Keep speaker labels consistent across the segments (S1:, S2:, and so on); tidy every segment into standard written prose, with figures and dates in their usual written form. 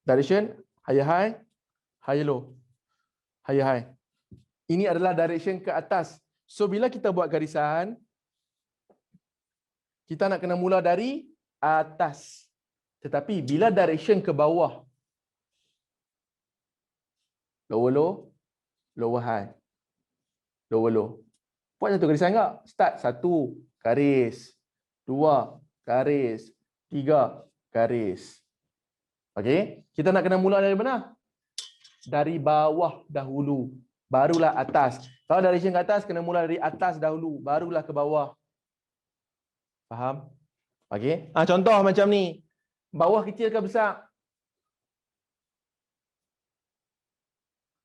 S1: Direction higher high, higher low. Higher high. Ini adalah direction ke atas. So bila kita buat garisan, kita nak kena mula dari atas. Tetapi bila direction ke bawah, lower low, lower high, lower low. Buat satu garisan enggak? Start 1 garis, 2 garis, 3 garis. Okey, kita nak kena mula dari mana? Dari bawah dahulu, barulah atas. Kalau direction ke atas, kena mula dari atas dahulu, barulah ke bawah. Faham? Okey. Contoh macam ni. Bawah kecil ke besar?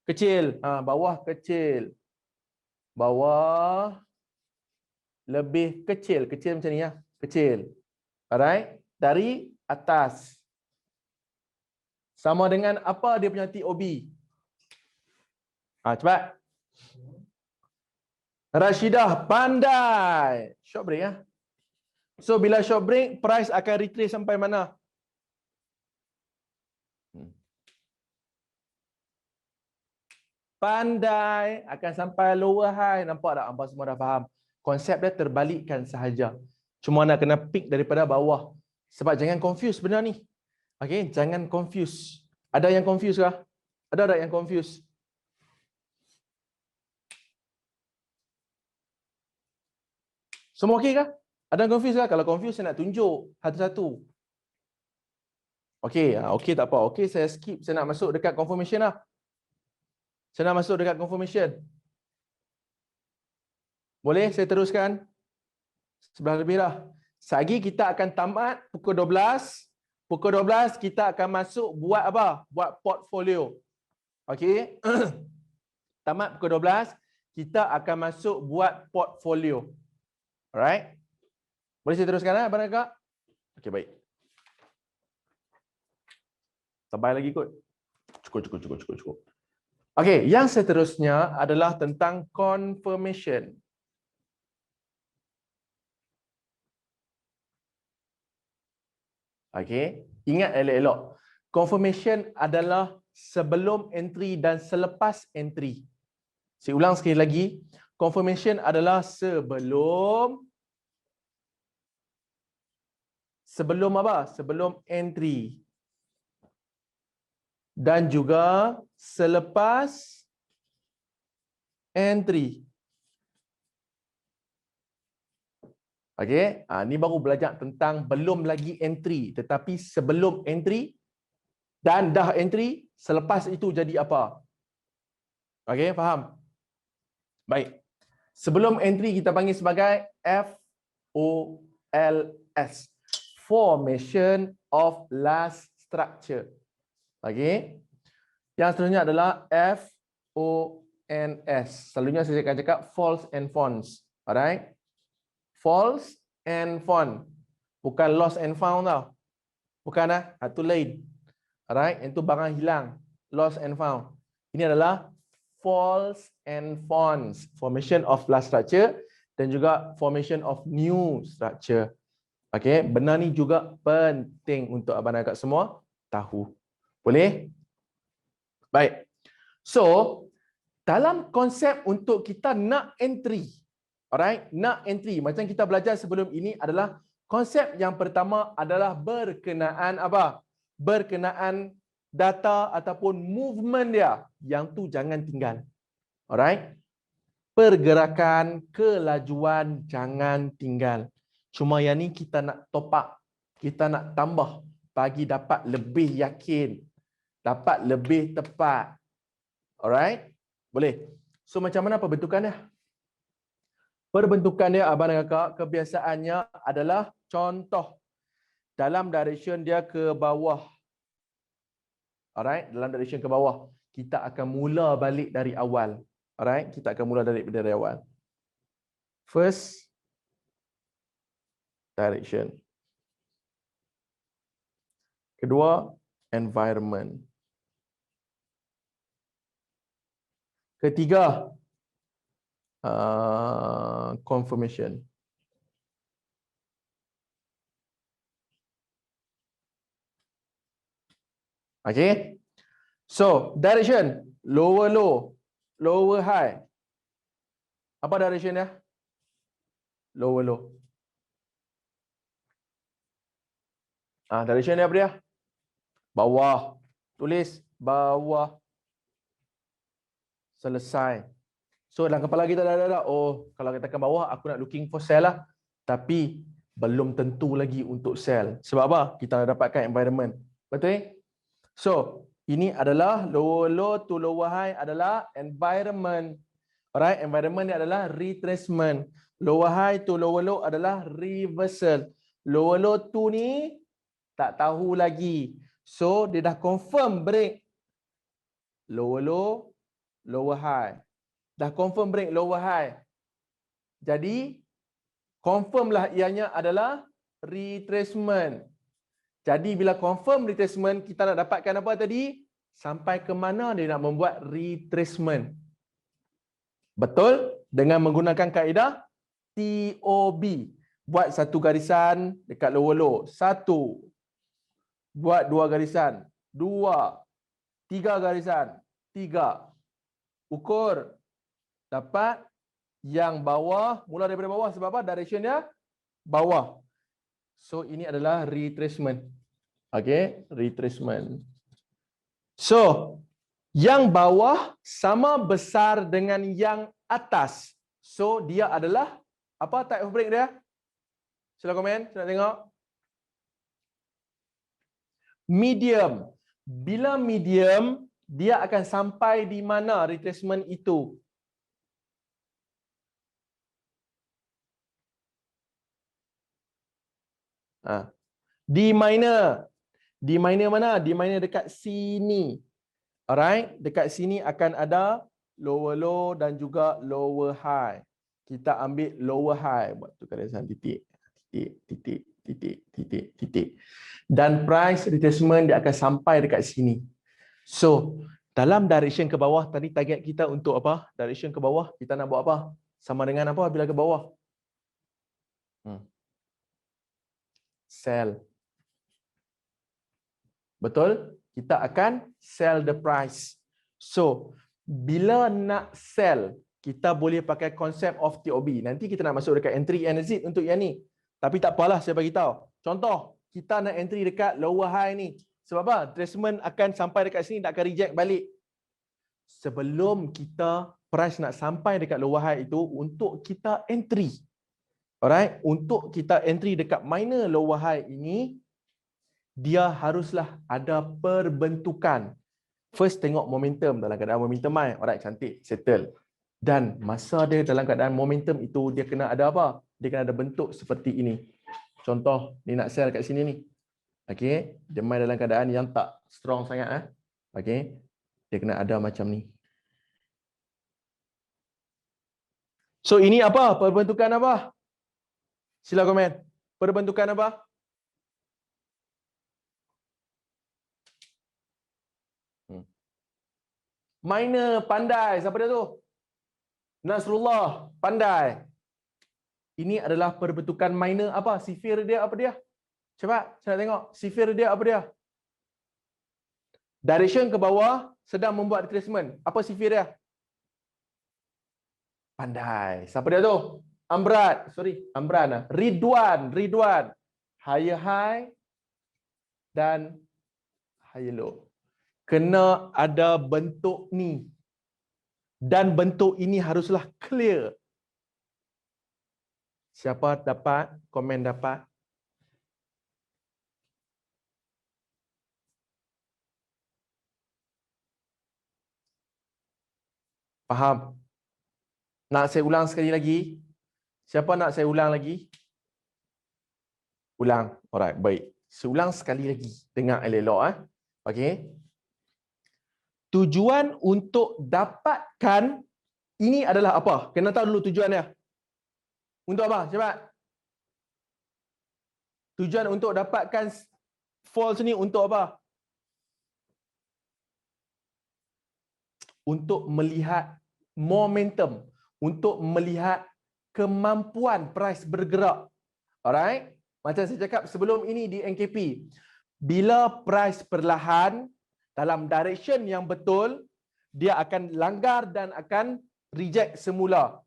S1: Kecil. Bawah kecil. Bawah lebih kecil. Kecil macam ni ya. Kecil. Alright. Dari atas. Sama dengan apa dia punya TOB? Cepat. Rashidah pandai. Short break ya. So bila short break, price akan retrace sampai mana? Pandai akan sampai lower high. Nampak tak? Hampa semua dah faham. Konsep dia terbalikkan sahaja. Cuma nak kena pick daripada bawah. Sebab jangan confuse benda ni. Okey, jangan confuse. Ada yang confuse kah? Ada tak yang confuse? Semua okey kah? Ada yang confuse kah? Kalau confuse saya nak tunjuk satu-satu. Okey, okey tak apa. Okey, saya skip. Saya nak masuk dekat confirmation lah. Saya nak masuk dekat confirmation. Boleh saya teruskan? 11 lebih dah. Sehari kita akan tamat pukul 12. Pukul 12 kita akan masuk buat apa? Buat portfolio. Okey. Tamat pukul 12, kita akan masuk buat portfolio. Alright? Boleh saya teruskan Abang dan Kak? Okey, baik. Sabar lagi kot. Cukup. Okey, yang seterusnya adalah tentang confirmation. Okey, ingat elok-elok. Confirmation adalah sebelum entry dan selepas entry. Saya ulang sekali lagi. Confirmation adalah sebelum apa? Sebelum entry. Dan juga selepas entry. Okey, ni baru belajar tentang belum lagi entry, tetapi sebelum entry dan dah entry, selepas itu jadi apa? Okey, faham? Baik. Sebelum entry kita panggil sebagai FOLS. Formation of last structure. Okey. Yang seterusnya adalah FONS. Selalunya saya akan cakap false and fonts. Alright? False and found. Bukan lost and found tau. Bukan itu lain. Alright, itu barang hilang. Lost and found. Ini adalah false and fonts. Formation of last structure dan juga formation of new structure. Okey, benda ni juga penting untuk abang dan akak semua tahu. Boleh? Baik. So, dalam konsep untuk kita nak entry, alright, nak entry macam kita belajar sebelum ini adalah konsep yang pertama adalah berkenaan apa? Berkenaan data ataupun movement dia. Yang tu jangan tinggal. Alright? Pergerakan, kelajuan jangan tinggal. Cuma yang ni kita nak top up, kita nak tambah bagi dapat lebih yakin, dapat lebih tepat. Alright? Boleh. So macam mana perbentukan dia? Perbentukan dia abang dan kakak kebiasaannya adalah contoh dalam direction dia ke bawah. Alright, dalam direction ke bawah. Kita akan mula balik dari awal. Alright, kita akan mula dari awal. First direction. Kedua, environment. Ketiga, confirmation. Okay. So, direction. Lower low. Lower high. Apa direction dia? Lower low. Direction dia apa dia? Bawah. Tulis bawah. Selesai. So dalam kepala kita dah. Oh, kalau kita ke bawah, aku nak looking for sell lah. Tapi belum tentu lagi untuk sell. Sebab apa? Kita nak dapatkan environment. Betul? So, ini adalah lower low to lower high adalah environment. Alright, environment ni adalah retracement. Lower high to lower low adalah reversal. Lower low to ni tak tahu lagi. So, dia dah confirm break. Lower low, lower high. Dah confirm break lower high. Jadi, confirm lah ianya adalah retracement. Jadi, bila confirm retracement, kita nak dapatkan apa tadi? Sampai ke mana dia nak membuat retracement. Betul? Dengan menggunakan kaedah TOB. Buat satu garisan dekat lower low. Satu. Buat dua garisan. Dua. Tiga garisan. Tiga. Ukur. Dapat yang bawah. Mula daripada bawah. Sebab apa? Direction dia bawah. So, ini adalah retracement. Okay? Retracement. So, yang bawah sama besar dengan yang atas. So, dia adalah apa type of break dia? Sila komen, sila tengok. Medium. Bila medium, dia akan sampai di mana retracement itu? Di minor. Di minor mana? Di minor dekat sini. Alright, dekat sini akan ada lower low dan juga lower high. Kita ambil lower high. Buat tu garisan titik. Titik, titik, titik, titik, titik. Dan price retracement dia akan sampai dekat sini. So, dalam direction ke bawah, tadi target kita untuk apa? Direction ke bawah, kita nak buat apa? Sama dengan apa bila ke bawah? Sell. Betul? Kita akan sell the price. So, bila nak sell, kita boleh pakai konsep of TOB. Nanti kita nak masuk dekat entry and exit untuk yang ni. Tapi tak apalah, saya bagi tahu. Contoh, kita nak entry dekat lower high ni. Sebab apa? Retracement akan sampai dekat sini, tak akan reject balik. Sebelum kita price nak sampai dekat lower high itu, untuk kita entry. Alright? Untuk kita entry dekat minor lower high ini, dia haruslah ada perbentukan. First tengok momentum dalam keadaan momentum mai. Alright, cantik, settle. Dan masa dia dalam keadaan momentum itu, dia kena ada apa? Dia kena ada bentuk seperti ini. Contoh, ni nak sell kat sini ni. Okey, dia main dalam keadaan yang tak strong sangat. Okey, dia kena ada macam ni. So, ini apa? Perbentukan apa? Sila komen. Perbentukan apa? Minor pandai. Siapa dia tu? Nasrullah. Pandai. Ini adalah perbentukan minor apa? Sifir dia apa dia? Cepat, saya nak tengok. Sifir dia apa dia? Direction ke bawah sedang membuat retracement. Apa sifir dia? Pandai. Siapa dia tu? Amrat. Sorry, Amran. Ridwan. Ridwan. Higher high dan higher low. Kena ada bentuk ni. Dan bentuk ini haruslah clear. Siapa dapat? Komen dapat. Faham? Nak saya ulang sekali lagi? Siapa nak saya ulang lagi? Ulang. Alright, baik. Seulang sekali lagi. Dengar elok-elok. Okey. Tujuan untuk dapatkan ini adalah apa? Kena tahu dulu tujuan dia. Untuk apa? Cepat. Tujuan untuk dapatkan false ni untuk apa? Untuk melihat momentum. Untuk melihat kemampuan price bergerak. Alright? Macam saya cakap sebelum ini di NKP. Bila price perlahan, dalam direction yang betul, dia akan langgar dan akan reject semula.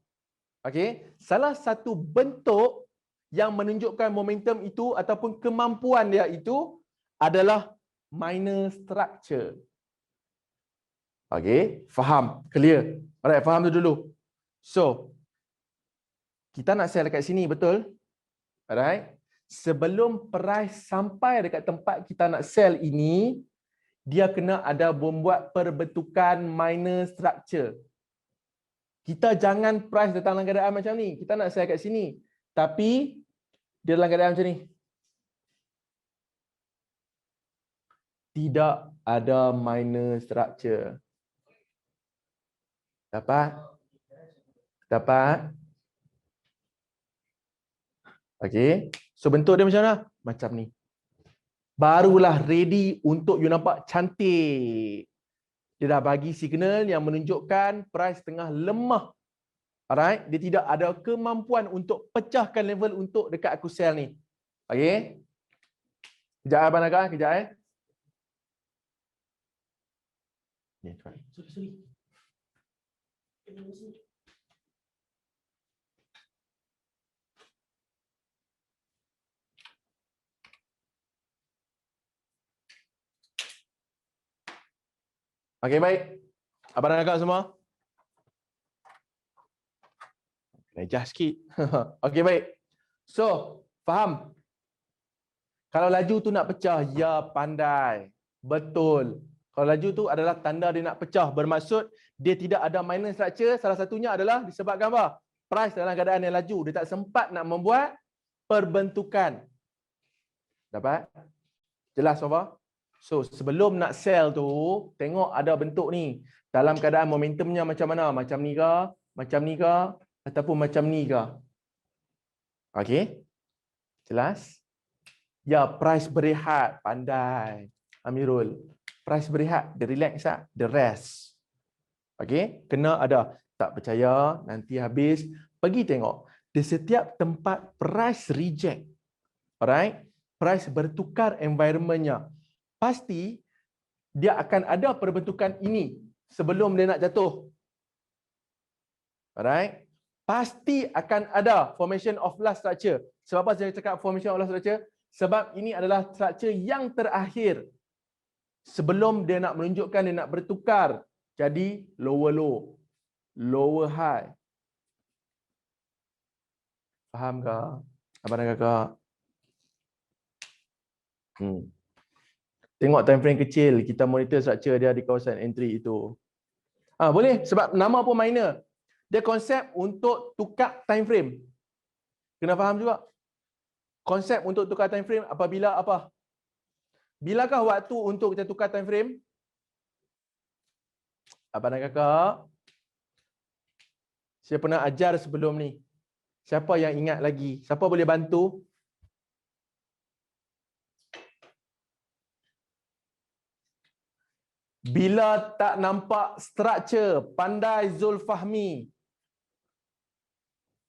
S1: Okey, salah satu bentuk yang menunjukkan momentum itu ataupun kemampuan dia itu adalah minor structure. Okey, faham? Clear? Alright, faham tu dulu. So, kita nak sell dekat sini, betul? Alright. Sebelum price sampai dekat tempat kita nak sell ini, dia kena ada membuat perbentukan minor structure. Kita jangan price datang dalam keadaan macam ni. Kita nak sell kat sini. Tapi, dia dalam keadaan macam ni. Tidak ada minor structure. Dapat? Dapat? Okey. So bentuk dia macam mana? Macam ni. Barulah ready untuk you nampak cantik. Dia dah bagi signal yang menunjukkan price tengah lemah. Alright, dia tidak ada kemampuan untuk pecahkan level untuk dekat aku sell ni. Okey. Kejap abang agak, kejap Ni cepat. Sorry. Okey, baik. Abang agak semua? Adjust sikit. Okey, baik. So, faham? Kalau laju tu nak pecah, ya pandai. Betul. Kalau laju tu adalah tanda dia nak pecah. Bermaksud dia tidak ada minor structure. Salah satunya adalah disebabkan apa? Price dalam keadaan yang laju. Dia tak sempat nak membuat perbentukan. Dapat? Jelas apa? So, sebelum nak sell tu, tengok ada bentuk ni. Dalam keadaan momentumnya macam mana? Macam ni ke? Macam ni ke? Ataupun macam ni ke? Okey? Jelas? Ya, price berehat. Pandai. Amirul. Price berehat. Dia relax tak? Dia rest. Okey? Kena ada. Tak percaya, nanti habis. Pergi tengok. Di setiap tempat price reject. Alright? Price bertukar environmentnya. Pasti dia akan ada perbentukan ini sebelum dia nak jatuh. Alright? Pasti akan ada formation of last structure. Sebab apa saya cakap formation of last structure? Sebab ini adalah structure yang terakhir. Sebelum dia nak menunjukkan dia nak bertukar. Jadi lower low, lower high. Faham ke? Abang dan kakak? Tengok time frame kecil, kita monitor structure dia di kawasan entry itu. Boleh, sebab nama pun minor. Dia konsep untuk tukar time frame. Kena faham juga. Konsep untuk tukar time frame apabila apa? Bilakah waktu untuk kita tukar time frame? Abang dan kakak, saya pernah ajar sebelum ni. Siapa yang ingat lagi? Siapa boleh bantu? Bila tak nampak structure, pandai Zul Fahmi.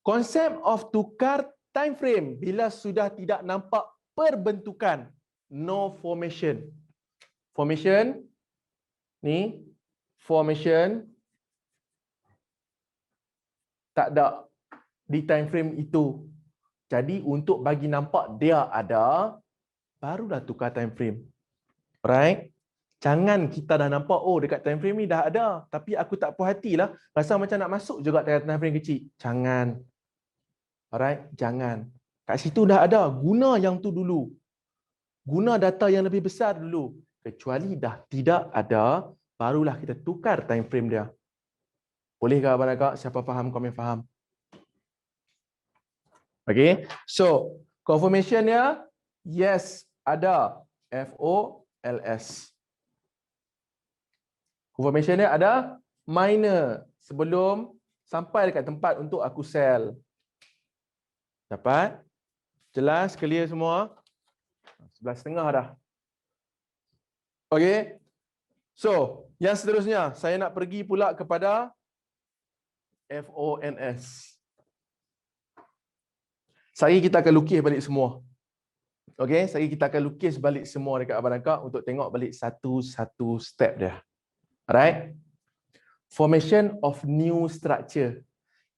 S1: Konsep of tukar time frame bila sudah tidak nampak perbentukan, no formation. Formation ni, formation tak ada di time frame itu. Jadi untuk bagi nampak dia ada, barulah tukar time frame. Right? Jangan kita dah nampak, oh dekat time frame ni dah ada. Tapi aku tak puas hatilah. Rasa macam nak masuk juga dekat time frame kecil. Jangan. Alright? Jangan. Kat situ dah ada. Guna yang tu dulu. Guna data yang lebih besar dulu. Kecuali dah tidak ada, barulah kita tukar time frame dia. Bolehkah abang agak? Siapa faham, komen faham. Okay. So, confirmation dia, yes, ada. FOLS. Confirmation dia ada minor sebelum sampai dekat tempat untuk aku sell. Dapat? Jelas? Clear semua? 11.30 dah. Okay. So, yang seterusnya, saya nak pergi pula kepada FONS. Sehari kita akan lukis balik semua. Okey, sekali kita akan lukis balik semua dekat Abang Angkat untuk tengok balik satu-satu step dia. Alright? Formation of new structure.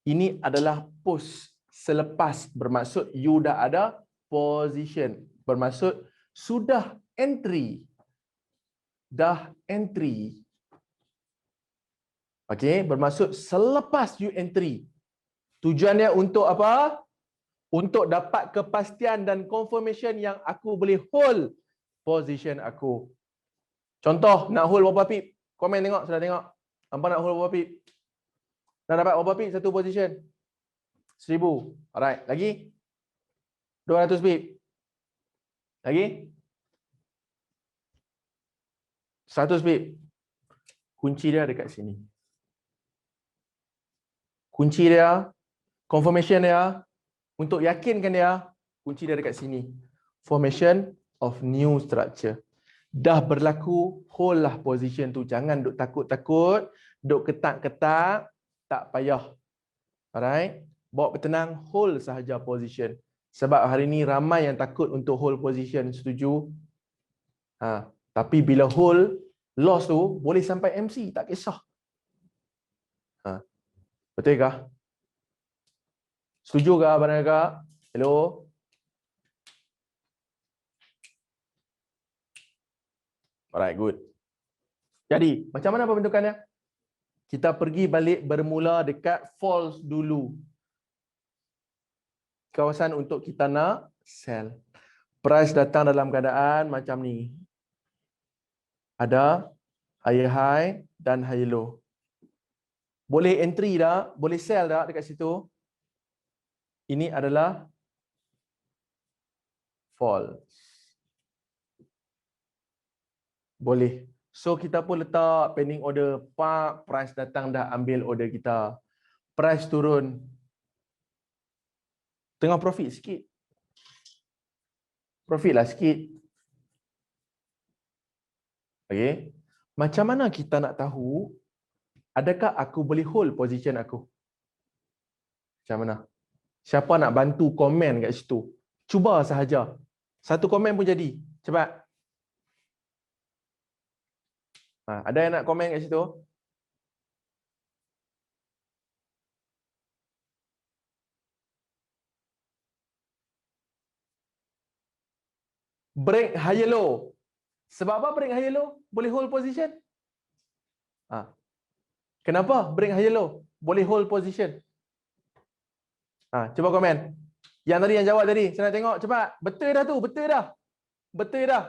S1: Ini adalah post selepas, bermaksud you dah ada position. Bermaksud sudah entry. Dah entry. Okey, bermaksud selepas you entry. Tujuannya untuk apa? Untuk dapat kepastian dan confirmation yang aku boleh hold position aku. Contoh, nak hold berapa pip? Komen tengok, sudah tengok. Hampa nak hold berapa pip? Nak dapat berapa pip satu position? 1000. Alright, lagi? 200 pip. Lagi? 100 pip. Kunci dia dekat sini. Kunci dia, confirmation dia, untuk yakinkan dia, kunci dia dekat sini. Formation of new structure. Dah berlaku, hold lah position tu. Jangan duk takut-takut, duk ketak-ketak, tak payah. Alright? Bawa bertenang, hold sahaja position. Sebab hari ni ramai yang takut untuk hold position, setuju? Tapi bila hold, loss tu boleh sampai MC, tak kisah. Betul kah? Setuju kah Abang Angkat? Hello? Alright, good. Jadi, macam mana pembentukannya? Kita pergi balik bermula dekat false dulu. Kawasan untuk kita nak sell. Price datang dalam keadaan macam ni. Ada higher high dan higher low. Boleh entry dah, boleh sell dah dekat situ. Ini adalah false. Boleh. So kita pun letak pending order, pak, price datang dah ambil order kita. Price turun. Tengah profit sikit. Profit lah sikit. Okey. Macam mana kita nak tahu adakah aku boleh hold position aku? Macam mana? Siapa nak bantu komen kat situ? Cuba sahaja. Satu komen pun jadi. Cepat. Ada yang nak komen kat situ? Break higher low. Sebab apa break higher low? Boleh hold position? Kenapa break higher low? Boleh hold position? Cuba komen. Yang tadi yang jawab tadi, saya nak tengok cepat. Betul dah tu, betul dah. Betul dah.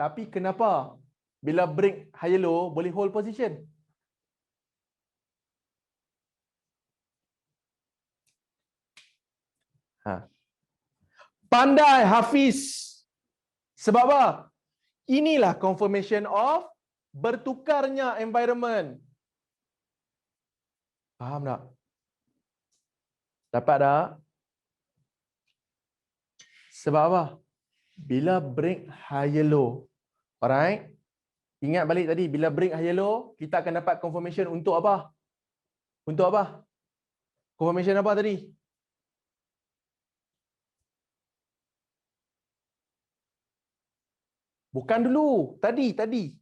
S1: Tapi kenapa bila break higher low boleh hold position? Pandai Hafiz. Sebab apa? Inilah confirmation of bertukarnya environment. Faham tak? Dapat tak? Sebab apa? Bila break higher low. Alright? Ingat balik tadi, bila break higher low, kita akan dapat confirmation untuk apa? Untuk apa? Confirmation apa tadi? Bukan dulu. Tadi.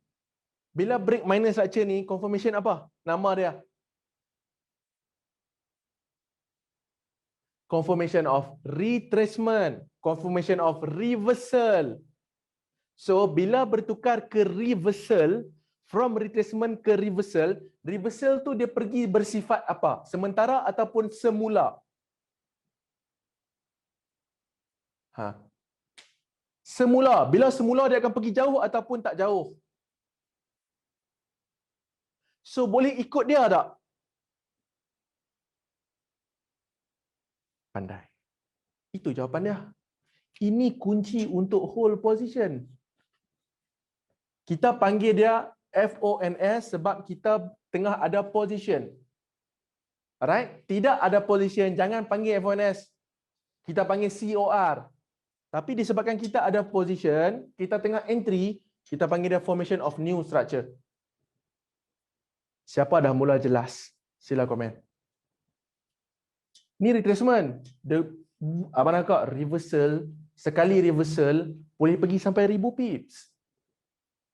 S1: Bila break minor structure ni, confirmation apa? Nama dia. Confirmation of retracement. Confirmation of reversal. So, bila bertukar ke reversal, from retracement ke reversal, reversal tu dia pergi bersifat apa? Sementara ataupun semula? Semula. Bila semula dia akan pergi jauh ataupun tak jauh? So, boleh ikut dia tak? Pandai. Itu jawapan dia. Ini kunci untuk hold position. Kita panggil dia FONS sebab kita tengah ada position. Alright? Tidak ada position, jangan panggil FONS. Kita panggil COR. Tapi disebabkan kita ada position, kita tengah entry, kita panggil dia formation of new structure. Siapa dah mula jelas? Sila komen. Ni retracement. Abang nak reversal sekali reversal boleh pergi sampai 1000 pips.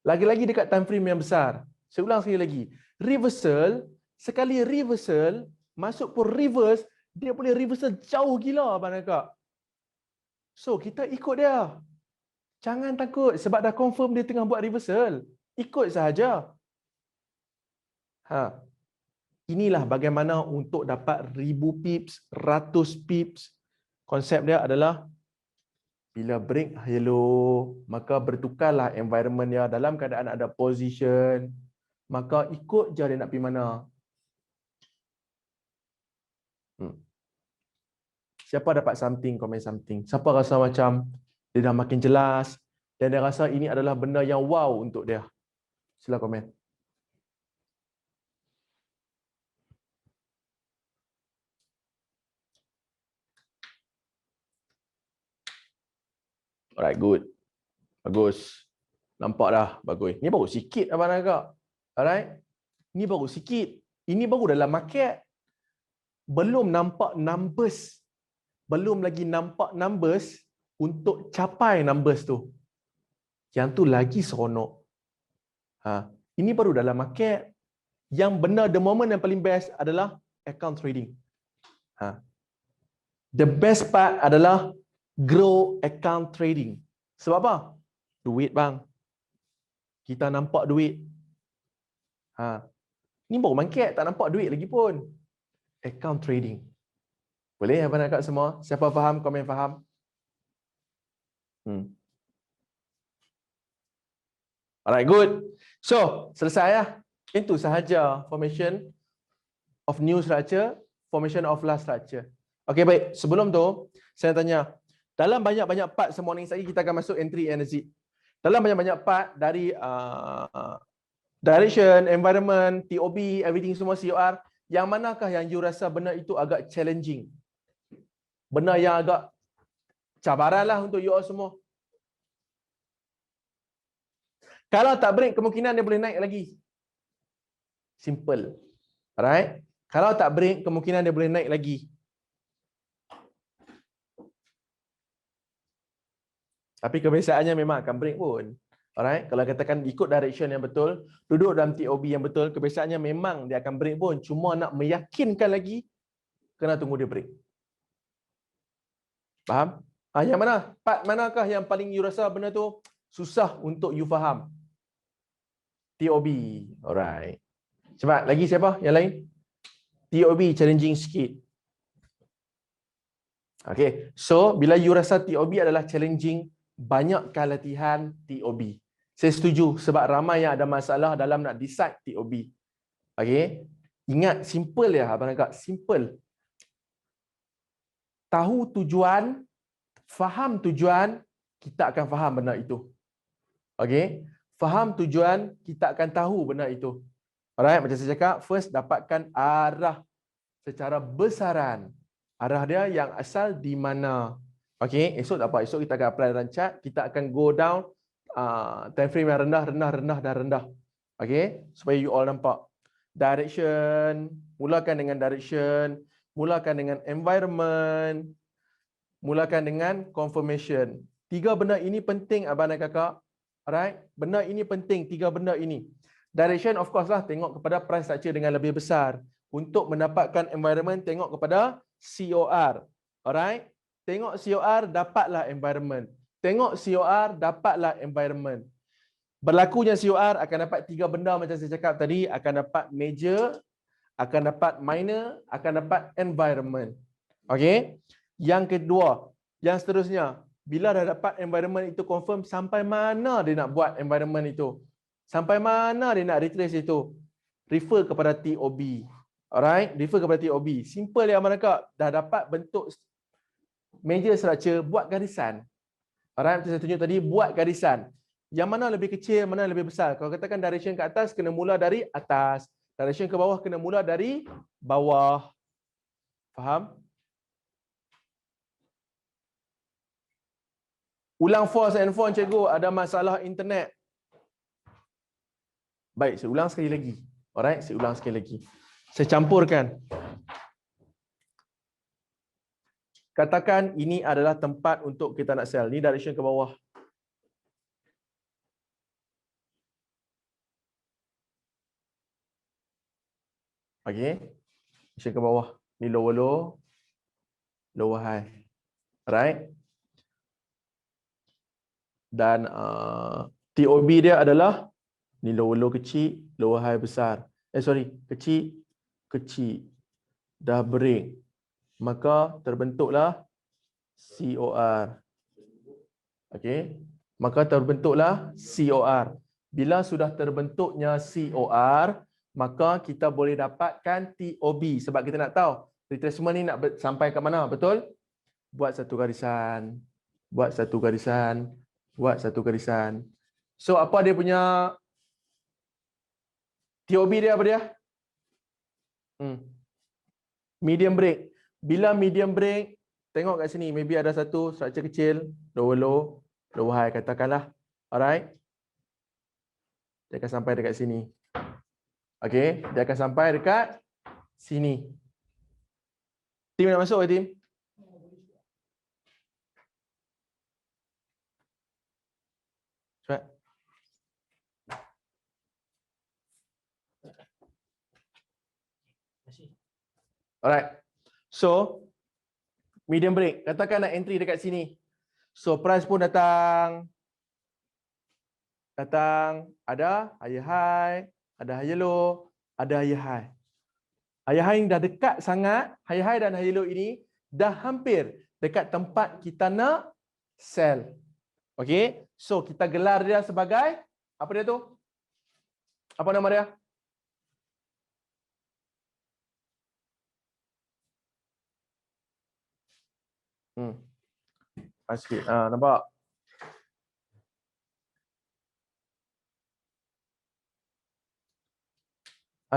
S1: Lagi-lagi dekat time frame yang besar. Saya ulang sekali lagi. Reversal, sekali reversal, masuk pun reverse, dia boleh reversal jauh gila abang Kak. So, kita ikut dia. Jangan takut sebab dah confirm dia tengah buat reversal. Ikut sahaja. Inilah bagaimana untuk dapat 1000 pips, 100 pips. Konsep dia adalah bila break hello, maka bertukarlah environment dia dalam keadaan ada position. Maka ikut je dia nak pergi mana. Siapa dapat something, komen something. Siapa rasa macam dia dah makin jelas dan dia rasa ini adalah benda yang wow untuk dia. Sila komen. Alright, good. Bagus. Nampak dah, bagus. Ni baru sikit abang agak. Alright. Ni baru sikit. Ini baru dalam market. Belum nampak numbers. Belum lagi nampak numbers untuk capai numbers tu. Yang tu lagi seronok. Ini baru dalam market. Yang benar the moment yang paling best adalah account trading. The best part adalah grow account trading. Sebab apa? Duit bang. Kita nampak duit. Ni baru market, tak nampak duit lagi pun. Account trading. Boleh abang nak kat semua? Siapa faham, komen faham? Alright, good. So, selesai ya. Itu sahaja formation of new structure, formation of last structure. Okey, baik. Sebelum tu, saya tanya, dalam banyak-banyak part semua ni, lagi kita akan masuk entry and exit. Dalam banyak-banyak part dari direction, environment, TOB, everything semua COR, yang manakah yang you rasa benda itu agak challenging? Benda yang agak cabaran lah untuk you all semua. Kalau tak break, kemungkinan dia boleh naik lagi. Simple. Alright? Kalau tak break, kemungkinan dia boleh naik lagi. Tapi kebiasaannya memang akan break pun. Alright? Kalau katakan ikut direction yang betul, duduk dalam TOB yang betul, kebiasaannya memang dia akan break pun. Cuma nak meyakinkan lagi, kena tunggu dia break. Faham? Yang mana? Part manakah yang paling you rasa benda tu susah untuk you faham? TOB. Alright. Cepat. Lagi siapa? Yang lain? TOB challenging sikit. Okay. So, bila you rasa TOB adalah challenging, banyakkan latihan TOB. Saya setuju sebab ramai yang ada masalah dalam nak decide TOB. Okay. Ingat, simple ya abang agak. Simple. Tahu tujuan, faham tujuan, kita akan faham benda itu. Okay. Faham tujuan, kita akan tahu benda itu. Alright, macam saya cakap, first dapatkan arah secara besaran. Arah dia yang asal di mana. Okay, esok tak apa. Esok kita akan apply dalam chart. Kita akan go down time frame yang rendah, rendah, rendah dan rendah. Okay, supaya you all nampak. Direction, mulakan dengan direction. Mulakan dengan environment. Mulakan dengan confirmation. 3 benda ini penting abang dan kakak. Alright, benda ini penting, 3 benda ini. Direction of course lah, tengok kepada price structure dengan lebih besar. Untuk mendapatkan environment, tengok kepada COR. Alright, tengok COR, dapatlah environment. Tengok COR, dapatlah environment. Berlakunya COR akan dapat 3 benda macam saya cakap tadi, akan dapat major, akan dapat minor, akan dapat environment. Okay, yang kedua, yang seterusnya, bila dah dapat environment itu confirm, sampai mana dia nak buat environment itu? Sampai mana dia nak retrace itu? Refer kepada TOB. Alright, refer kepada TOB. Simple ya mereka. Dah dapat bentuk major structure, buat garisan. Alright, macam saya tunjuk tadi, buat garisan. Yang mana lebih kecil, mana lebih besar. Kalau katakan direction ke atas, kena mula dari atas. Direction ke bawah, kena mula dari bawah. Faham? Ulang false and phone, cikgu. Ada masalah internet. Baik, saya ulang sekali lagi. Alright, saya ulang sekali lagi. Saya campurkan. Katakan ini adalah tempat untuk kita nak sell. Ni direction ke bawah. Okey. Direction ke bawah. Ni lower low, lower high. Alright. Dan TOB dia adalah ni lower low kecil, lower high besar. Kecil, kecil. Dah break. Maka terbentuklah COR. Okey. Maka terbentuklah COR. Bila sudah terbentuknya COR, maka kita boleh dapatkan TOB. Sebab kita nak tahu retracement ni nak sampai ke mana, betul? Buat satu garisan. Buat satu garisan. Buat satu garisan. So, apa dia punya TOB dia apa dia? Medium break. Bila medium break, tengok kat sini. Maybe ada satu structure kecil. Lower low, lower high katakanlah. Alright. Dia akan sampai dekat sini. Okay. Dia akan sampai dekat sini. Tim nak masuk ke tim? Cepat. Alright. So, medium break. Katakan nak entry dekat sini. So, price pun datang. Ada higher high, ada higher low, ada higher high. Higher high dah dekat sangat. Higher high dan higher low ini dah hampir dekat tempat kita nak sell. Okay. So, kita gelar dia sebagai, apa dia tu? Apa nama dia? Sikit. Nampak?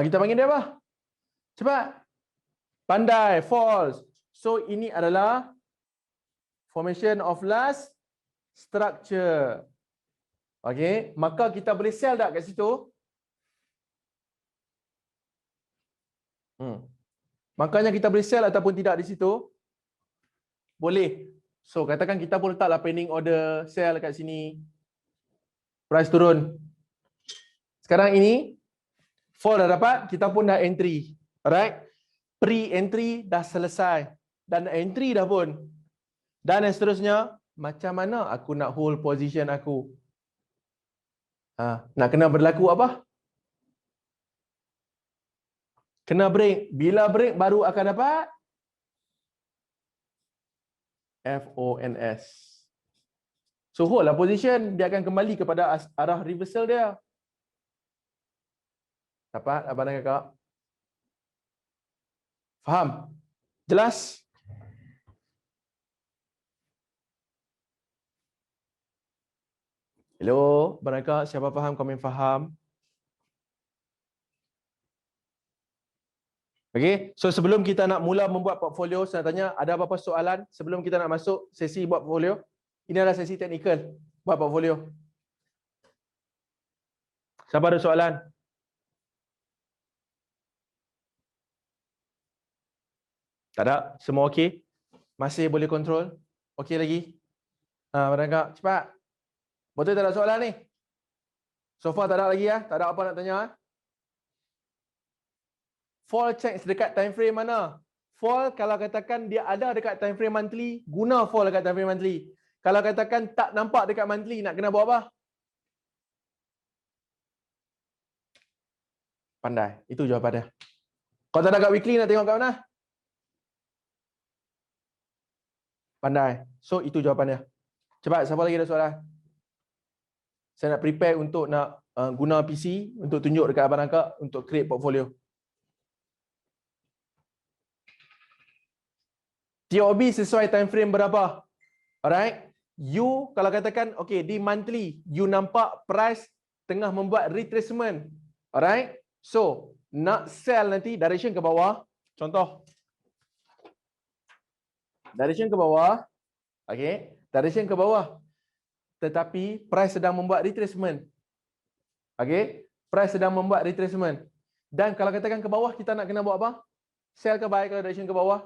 S1: Kita panggil dia apa? Cepat. Pandai. False. So, ini adalah formation of last structure. Okay. Maka kita boleh sell tak kat situ? Makanya kita boleh sell ataupun tidak di situ? Boleh. So, katakan kita pun letaklah pending order sell kat sini. Price turun. Sekarang ini, fall dah dapat, kita pun dah entry. Alright? Pre-entry dah selesai. Dan entry dah pun. Dan yang seterusnya, macam mana aku nak hold position aku? Nak kena berlaku apa? Kena break. Bila break baru akan dapat FONS. So hold lah position, dia akan kembali kepada arah reversal dia. Dapat abang dan kakak? Faham? Jelas? Hello, abang dan kakak, siapa faham? Komen faham? Okay, so sebelum kita nak mula membuat portfolio, saya tanya ada apa-apa soalan sebelum kita nak masuk sesi buat portfolio? Ini adalah sesi teknikal buat portfolio. Siapa ada soalan? Tak ada? Semua okey? Masih boleh kontrol? Okey lagi? Mereka cepat. Betul tak ada soalan ni? So far tak ada lagi ya? Tak ada apa nak tanya? Fall check dekat time frame mana? Fall kalau katakan dia ada dekat time frame monthly, guna fall dekat time frame monthly. Kalau katakan tak nampak dekat monthly, nak kena buat apa? Pandai. Itu jawapan dia. Kalau tak ada kat weekly, nak tengok kat mana? Pandai. So, itu jawapan dia. Cepat, siapa lagi ada soalan? Saya nak prepare untuk nak guna PC untuk tunjuk dekat abang angkat untuk create portfolio. TOB sesuai time frame berapa? Alright. You kalau katakan okay di monthly you nampak price tengah membuat retracement. Alright. So, nak sell nanti direction ke bawah. Contoh. Direction ke bawah. Okay. Direction ke bawah. Tetapi price sedang membuat retracement. Okay. Price sedang membuat retracement. Dan kalau katakan ke bawah kita nak kena buat apa? Sell ke buy kalau direction ke bawah?